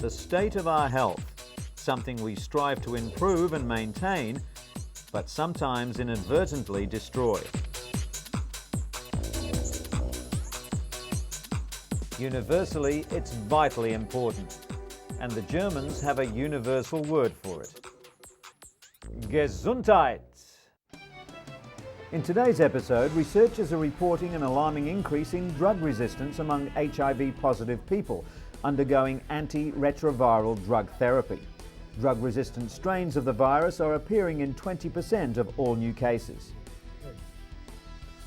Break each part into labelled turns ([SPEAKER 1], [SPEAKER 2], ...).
[SPEAKER 1] the state of our health, something we strive to improve and maintain, but sometimes inadvertently destroy. Universally, it's vitally important, and the Germans have a universal word for it. Gesundheit. In today's episode, researchers are reporting an alarming increase in drug resistance among HIV-positive people undergoing antiretroviral drug therapy. Drug-resistant strains of the virus are appearing in 20% of all new cases.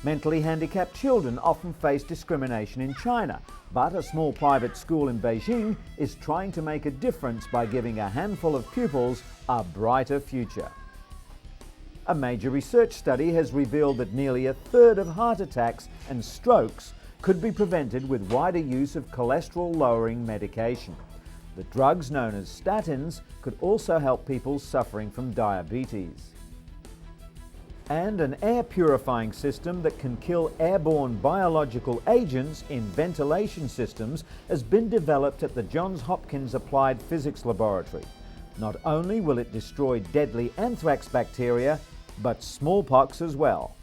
[SPEAKER 1] Mentally handicapped children often face discrimination in China, but a small private school in Beijing is trying to make a difference by giving a handful of pupils a brighter future. A major research study has revealed that nearly a third of heart attacks and strokes could be prevented with wider use of cholesterol-lowering medication. The drugs known as statins could also help people suffering from diabetes. And an air purifying system that can kill airborne biological agents in ventilation systems has been developed at the Johns Hopkins Applied Physics Laboratory. Not only will it destroy deadly anthrax bacteria, but smallpox as well.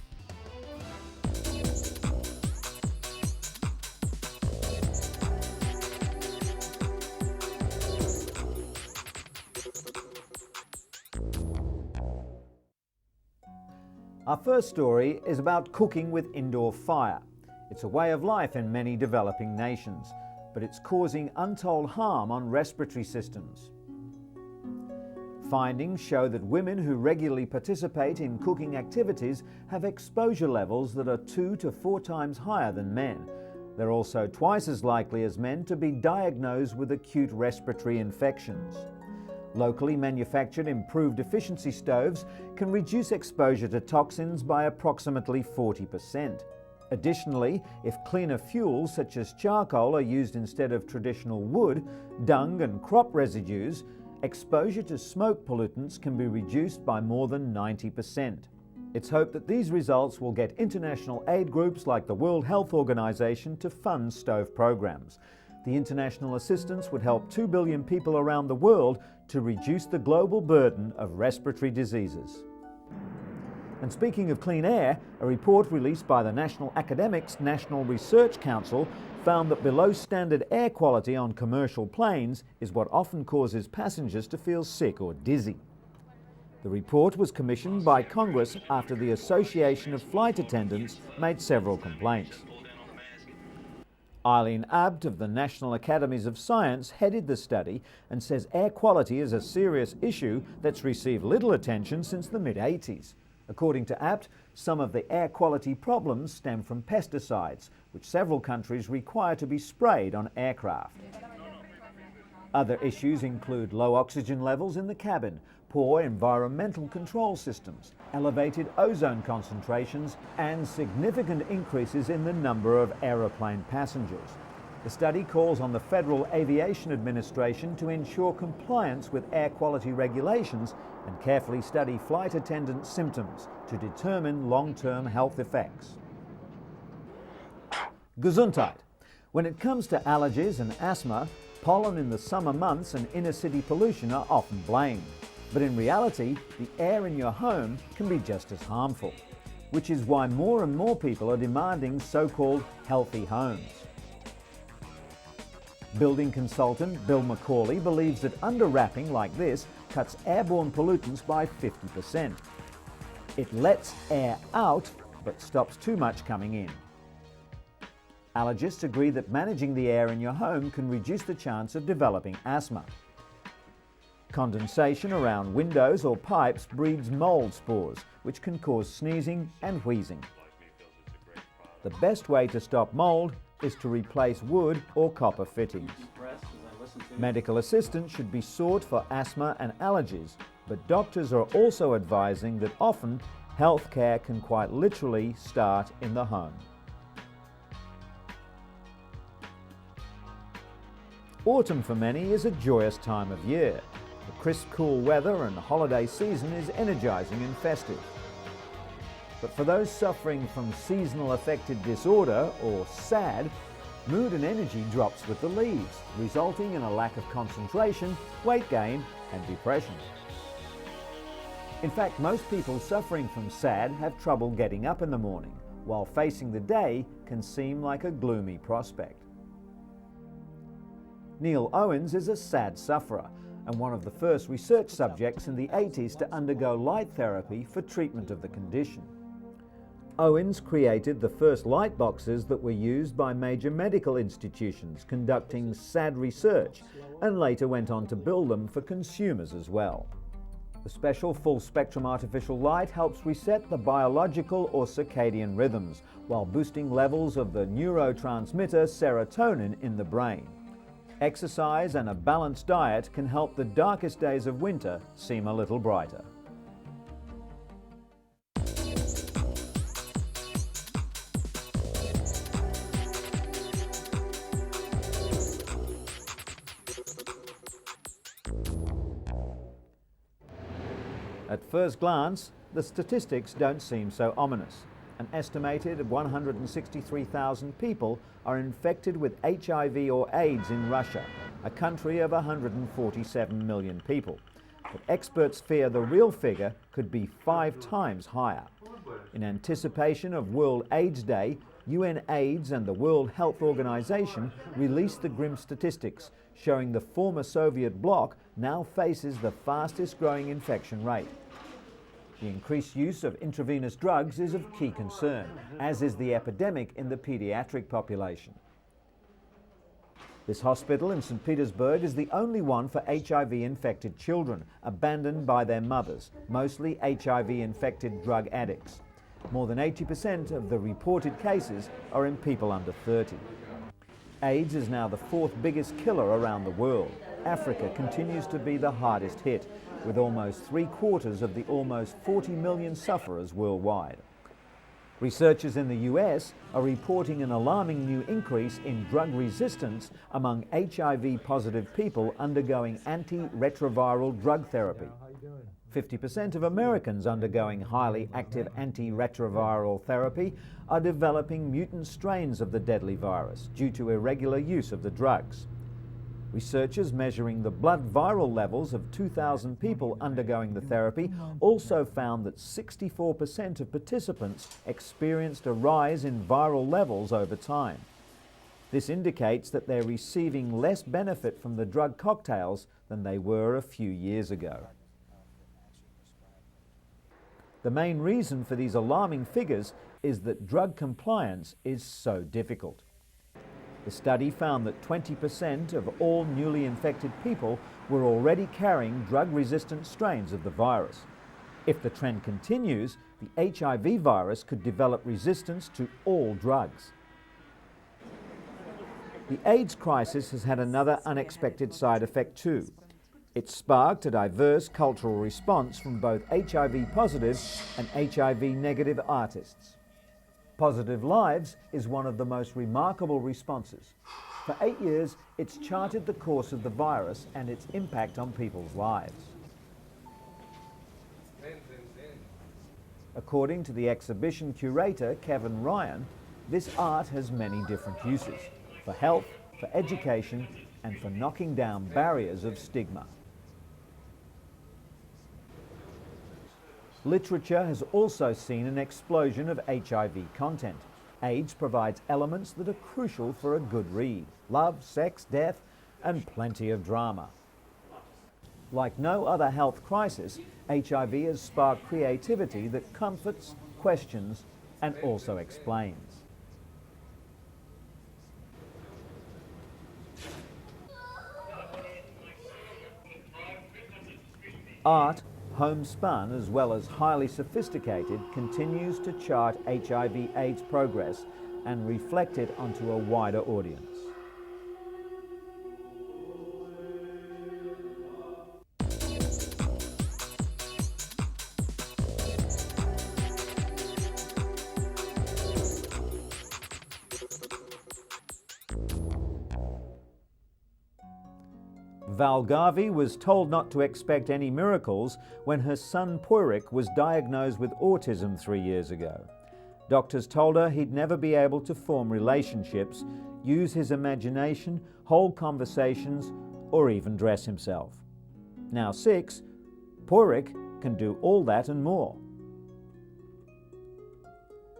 [SPEAKER 1] Our first story is about cooking with indoor fire. It's a way of life in many developing nations, but it's causing untold harm on respiratory systems. Findings show that women who regularly participate in cooking activities have exposure levels that are 2 to 4 times higher than men. They're also twice as likely as men to be diagnosed with acute respiratory infections. Locally manufactured improved efficiency stoves can reduce exposure to toxins by approximately 40%. Additionally, if cleaner fuels such as charcoal are used instead of traditional wood, dung and crop residues, exposure to smoke pollutants can be reduced by more than 90%. It's hoped that these results will get international aid groups like the World Health Organization to fund stove programs. The international assistance would help 2 billion people around the world to reduce the global burden of respiratory diseases. And speaking of clean air, a report released by the National Academics National Research Council found that below standard air quality on commercial planes is what often causes passengers to feel sick or dizzy. The report was commissioned by Congress after the Association of Flight Attendants made several complaints. Eileen Abt of the National Academies of Science headed the study and says air quality is a serious issue that's received little attention since the mid-80s. According to Abt, some of the air quality problems stem from pesticides, which several countries require to be sprayed on aircraft. Other issues include low oxygen levels in the cabin, poor environmental control systems, elevated ozone concentrations, and significant increases in the number of aeroplane passengers. The study calls on the Federal Aviation Administration to ensure compliance with air quality regulations and carefully study flight attendant symptoms to determine long-term health effects. Gesundheit. When it comes to allergies and asthma, pollen in the summer months and inner-city pollution are often blamed. But in reality, the air in your home can be just as harmful, which is why more and more people are demanding so-called healthy homes. Building consultant Bill McCauley believes that under-wrapping like this cuts airborne pollutants by 50%. It lets air out, but stops too much coming in. Allergists agree that managing the air in your home can reduce the chance of developing asthma. Condensation around windows or pipes breeds mold spores, which can cause sneezing and wheezing. The best way to stop mold is to replace wood or copper fittings. Medical assistance should be sought for asthma and allergies, but doctors are also advising that often health care can quite literally start in the home. Autumn for many is a joyous time of year. The crisp, cool weather and holiday season is energizing and festive. But for those suffering from seasonal affective disorder, or SAD, Mood and energy drops with the leaves, resulting in a lack of concentration, weight gain and depression. In fact, most people suffering from SAD have trouble getting up in the morning, while facing the day can seem like a gloomy prospect. Neil Owens is a SAD sufferer and one of the first research subjects in the 80s to undergo light therapy for treatment of the condition. Owens created the first light boxes that were used by major medical institutions conducting SAD research, and later went on to build them for consumers as well. The special full-spectrum artificial light helps reset the biological or circadian rhythms while boosting levels of the neurotransmitter serotonin in the brain. Exercise and a balanced diet can help the darkest days of winter seem a little brighter. At first glance, the statistics don't seem so ominous. An estimated 163,000 people are infected with HIV or AIDS in Russia, a country of 147 million people. But experts fear the real figure could be 5 times higher. In anticipation of World AIDS Day, UN AIDS and the World Health Organization released the grim statistics, showing the former Soviet bloc now faces the fastest growing infection rate. The increased use of intravenous drugs is of key concern, as is the epidemic in the pediatric population. This hospital in St. Petersburg is the only one for HIV-infected children, abandoned by their mothers, mostly HIV-infected drug addicts. More than 80% of the reported cases are in people under 30. AIDS is now the 4th biggest killer around the world. Africa continues to be the hardest hit, with almost 3/4 of the almost 40 million sufferers worldwide. Researchers in the US are reporting an alarming new increase in drug resistance among HIV-positive people undergoing antiretroviral drug therapy. 50% of Americans undergoing highly active antiretroviral therapy are developing mutant strains of the deadly virus due to irregular use of the drugs. Researchers measuring the blood viral levels of 2,000 people undergoing the therapy also found that 64% of participants experienced a rise in viral levels over time. This indicates that they're receiving less benefit from the drug cocktails than they were a few years ago. The main reason for these alarming figures is that drug compliance is so difficult. The study found that 20% of all newly infected people were already carrying drug-resistant strains of the virus. If the trend continues, the HIV virus could develop resistance to all drugs. The AIDS crisis has had another unexpected side effect too. It sparked a diverse cultural response from both HIV-positive and HIV-negative artists. Positive Lives is one of the most remarkable responses. For 8 years, it's charted the course of the virus and its impact on people's lives. According to the exhibition curator, Kevin Ryan, this art has many different uses, for health, for education, and for knocking down barriers of stigma. Literature has also seen an explosion of HIV content. AIDS provides elements that are crucial for a good read: love, sex, death, and plenty of drama. Like no other health crisis, HIV has sparked creativity that comforts, questions, and also explains. Art, homespun as well as highly sophisticated, continues to chart HIV/AIDS progress and reflect it onto a wider audience. Val Garvey was told not to expect any miracles when her son Poyrik was diagnosed with autism 3 years ago. Doctors told her he'd never be able to form relationships, use his imagination, hold conversations, or even dress himself. Now 6, Porik can do all that and more.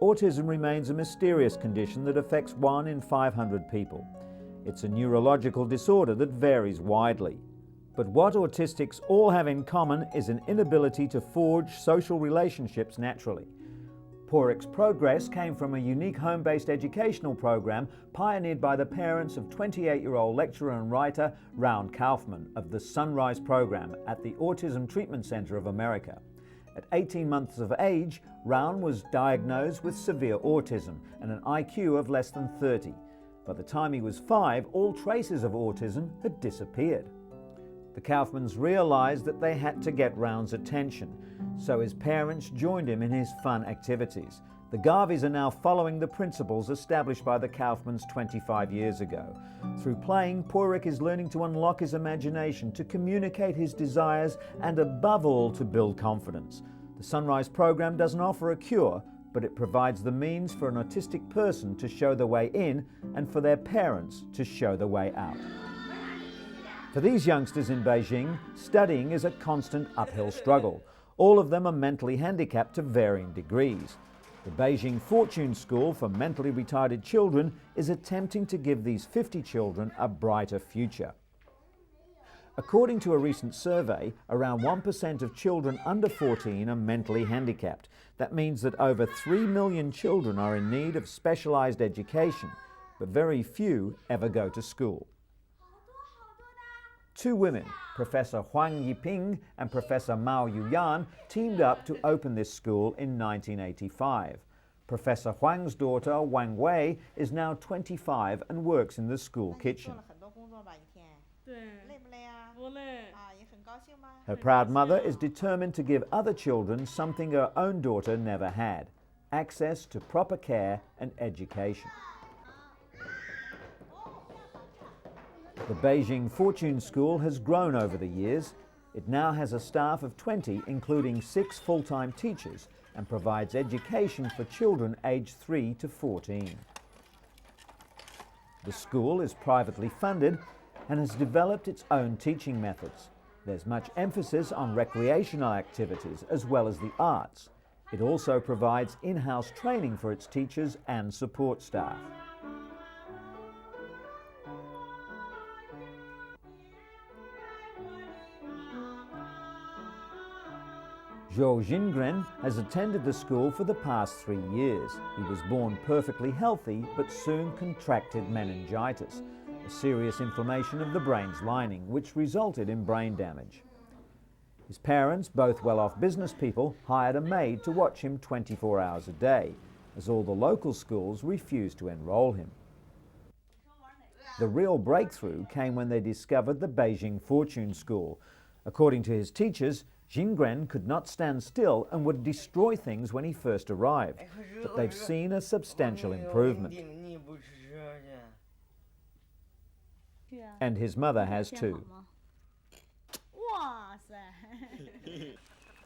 [SPEAKER 1] Autism remains a mysterious condition that affects 1 in 500 people. It's a neurological disorder that varies widely. But what autistics all have in common is an inability to forge social relationships naturally. Porik's progress came from a unique home-based educational program pioneered by the parents of 28-year-old lecturer and writer Raun Kaufman of the Sunrise program at the Autism Treatment Center of America. At 18 months of age, Raun was diagnosed with severe autism and an IQ of less than 30. By the time he was 5, all traces of autism had disappeared. The Kaufmans realized that they had to get Raun's attention, so his parents joined him in his fun activities. The Garveys are now following the principles established by the Kaufmans 25 years ago. Through playing, Porik is learning to unlock his imagination, to communicate his desires, and above all, to build confidence. The Sunrise program doesn't offer a cure, but it provides the means for an autistic person to show the way in and for their parents to show the way out. For these youngsters in Beijing, studying is a constant uphill struggle. All of them are mentally handicapped to varying degrees. The Beijing Fortune School for Mentally Retarded Children is attempting to give these 50 children a brighter future. According to a recent survey, around 1% of children under 14 are mentally handicapped. That means that over 3 million children are in need of specialized education, but very few ever go to school. 2 women, Professor Huang Yiping and Professor Mao Yuyan, teamed up to open this school in 1985. Professor Huang's daughter, Wang Wei, is now 25 and works in the school kitchen. Her proud mother is determined to give other children something her own daughter never had: access to proper care and education. The Beijing Fortune School has grown over the years. It now has a staff of 20, including 6 full-time teachers, and provides education for children aged 3 to 14. The school is privately funded and has developed its own teaching methods. There's much emphasis on recreational activities as well as the arts. It also provides in-house training for its teachers and support staff. Zhou Jingren has attended the school for the past 3 years. He was born perfectly healthy, but soon contracted meningitis, a serious inflammation of the brain's lining, which resulted in brain damage. His parents, both well-off business people, hired a maid to watch him 24 hours a day, as all the local schools refused to enroll him. The real breakthrough came when they discovered the Beijing Fortune School. According to his teachers, Jingren could not stand still and would destroy things when he first arrived, but they've seen a substantial improvement. And his mother has too.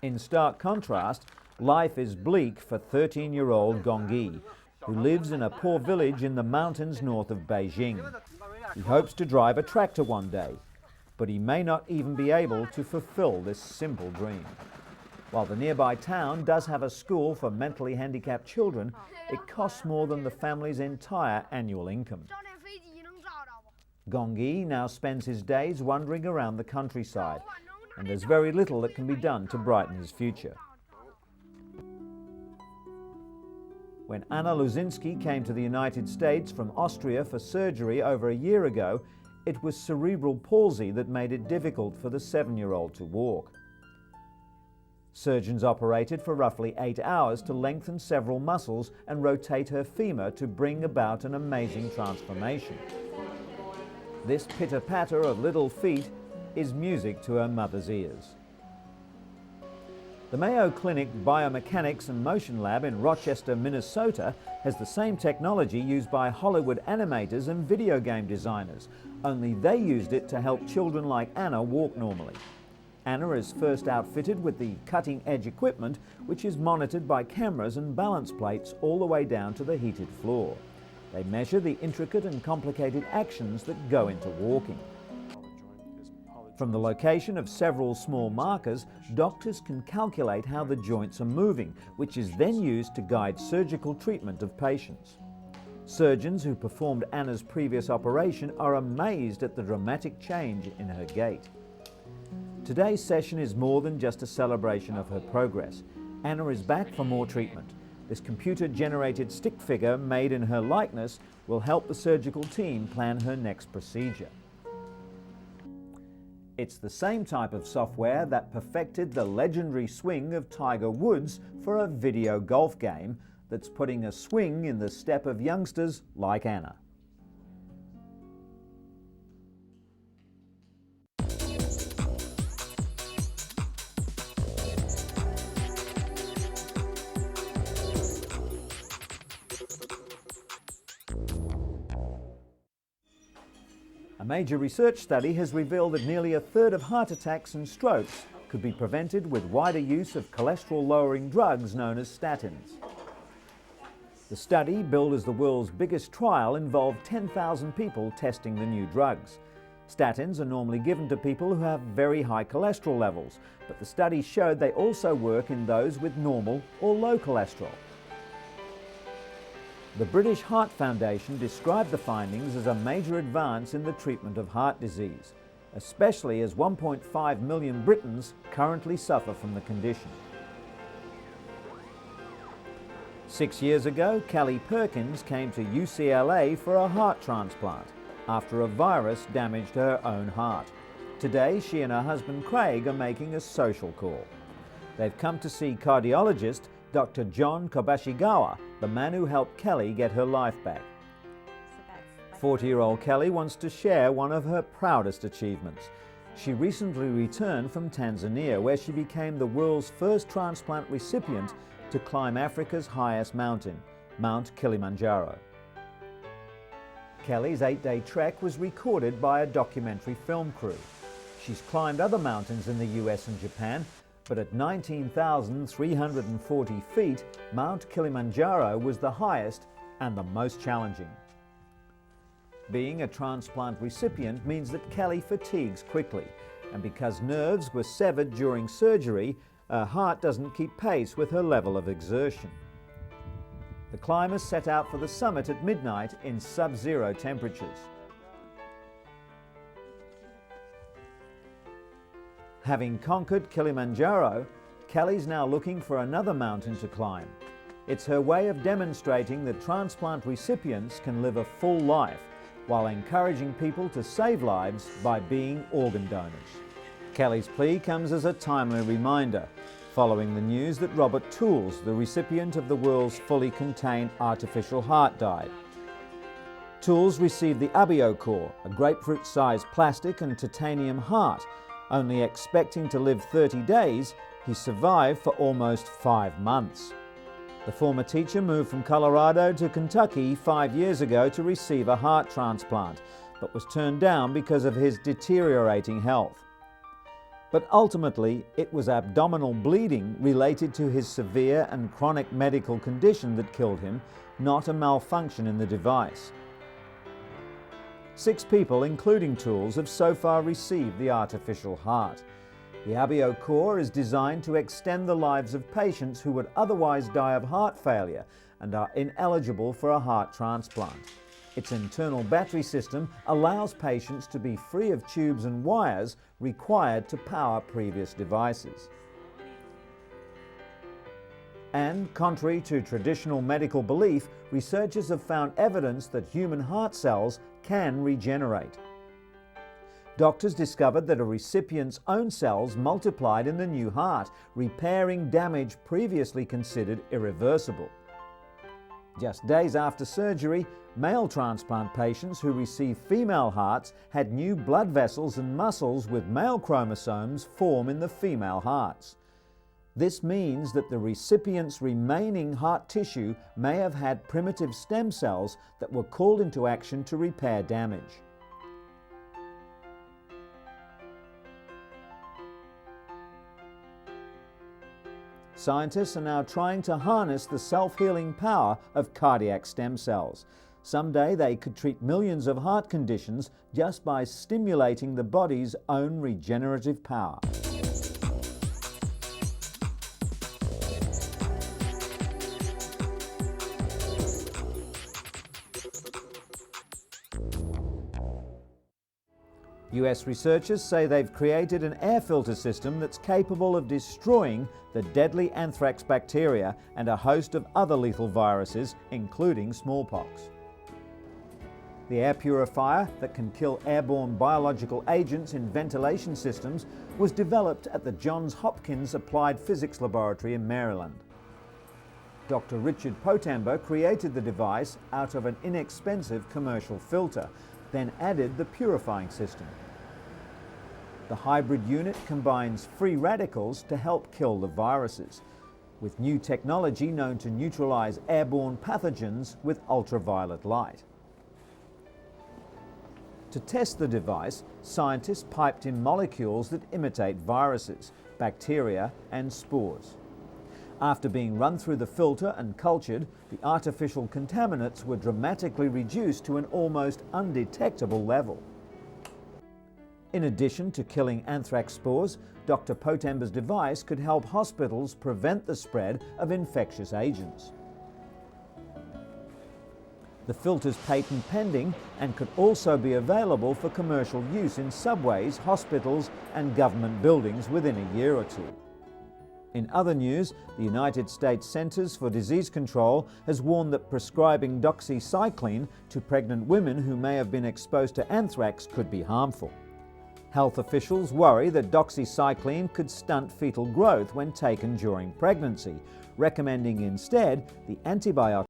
[SPEAKER 1] In stark contrast, life is bleak for 13-year-old Gongyi, who lives in a poor village in the mountains north of Beijing. He hopes to drive a tractor one day, but he may not even be able to fulfill this simple dream. While the nearby town does have a school for mentally handicapped children, it costs more than the family's entire annual income. Gongyi now spends his days wandering around the countryside, and there's very little that can be done to brighten his future. When Anna Luzinski came to the United States from Austria for surgery over a year ago, it was cerebral palsy that made it difficult for the 7-year-old to walk. Surgeons operated for roughly 8 hours to lengthen several muscles and rotate her femur to bring about an amazing transformation. This pitter-patter of little feet is music to her mother's ears. The Mayo Clinic Biomechanics and Motion Lab in Rochester, Minnesota has the same technology used by Hollywood animators and video game designers, only they used it to help children like Anna walk normally. Anna is first outfitted with the cutting-edge equipment, which is monitored by cameras and balance plates all the way down to the heated floor. They measure the intricate and complicated actions that go into walking. From the location of several small markers, doctors can calculate how the joints are moving, which is then used to guide surgical treatment of patients. Surgeons who performed Anna's previous operation are amazed at the dramatic change in her gait. Today's session is more than just a celebration of her progress. Anna is back for more treatment. This computer-generated stick figure made in her likeness will help the surgical team plan her next procedure. It's the same type of software that perfected the legendary swing of Tiger Woods for a video golf game that's putting a swing in the step of youngsters like Anna. A major research study has revealed that nearly a third of heart attacks and strokes could be prevented with wider use of cholesterol-lowering drugs known as statins. The study, billed as the world's biggest trial, involved 10,000 people testing the new drugs. Statins are normally given to people who have very high cholesterol levels, but the study showed they also work in those with normal or low cholesterol. The British Heart Foundation described the findings as a major advance in the treatment of heart disease, especially as 1.5 million Britons currently suffer from the condition. 6 years ago, Kelly Perkins came to UCLA for a heart transplant after a virus damaged her own heart. Today, she and her husband Craig are making a social call. They've come to see cardiologist Dr. John Kobashigawa, the man who helped Kelly get her life back. 40-year-old Kelly wants to share one of her proudest achievements. She recently returned from Tanzania, where she became the world's first transplant recipient to climb Africa's highest mountain, Mount Kilimanjaro. Kelly's 8-day trek was recorded by a documentary film crew. She's climbed other mountains in the US and Japan, but at 19,340 feet, Mount Kilimanjaro was the highest and the most challenging. Being a transplant recipient means that Kelly fatigues quickly, and because nerves were severed during surgery, her heart doesn't keep pace with her level of exertion. The climbers set out for the summit at midnight in sub-zero temperatures. Having conquered Kilimanjaro, Kelly's now looking for another mountain to climb. It's her way of demonstrating that transplant recipients can live a full life while encouraging people to save lives by being organ donors. Kelly's plea comes as a timely reminder, following the news that Robert Tools, the recipient of the world's fully contained artificial heart, died. Tools received the EP04, a grapefruit-sized plastic and titanium heart. Only expecting to live 30 days, he survived for almost 5 months. The former teacher moved from Colorado to Kentucky 5 years ago to receive a heart transplant, but was turned down because of his deteriorating health. But ultimately, it was abdominal bleeding related to his severe and chronic medical condition that killed him, not a malfunction in the device. 6 people, including Tools, have so far received the artificial heart. The EP04 is designed to extend the lives of patients who would otherwise die of heart failure and are ineligible for a heart transplant. Its internal battery system allows patients to be free of tubes and wires required to power previous devices. And, contrary to traditional medical belief, researchers have found evidence that human heart cells can regenerate. Doctors discovered that a recipient's own cells multiplied in the new heart, repairing damage previously considered irreversible. Just days after surgery, male transplant patients who received female hearts had new blood vessels and muscles with male chromosomes form in the female hearts. This means that the recipient's remaining heart tissue may have had primitive stem cells that were called into action to repair damage. Scientists are now trying to harness the self-healing power of cardiac stem cells. Someday they could treat millions of heart conditions just by stimulating the body's own regenerative power. US researchers say they've created an air filter system that's capable of destroying the deadly anthrax bacteria and a host of other lethal viruses, including smallpox. The air purifier that can kill airborne biological agents in ventilation systems was developed at the Johns Hopkins Applied Physics Laboratory in Maryland. Dr. Richard Potambo created the device out of an inexpensive commercial filter, then added the purifying system. The hybrid unit combines free radicals to help kill the viruses, with new technology known to neutralize airborne pathogens with ultraviolet light. To test the device, scientists piped in molecules that imitate viruses, bacteria and spores. After being run through the filter and cultured, the artificial contaminants were dramatically reduced to an almost undetectable level. In addition to killing anthrax spores, Dr. Potambo's device could help hospitals prevent the spread of infectious agents. The filter's patent pending and could also be available for commercial use in subways, hospitals and government buildings within a year or two. In other news, the United States Centers for Disease Control has warned that prescribing doxycycline to pregnant women who may have been exposed to anthrax could be harmful. Health officials worry that doxycycline could stunt fetal growth when taken during pregnancy, recommending instead the antibiotic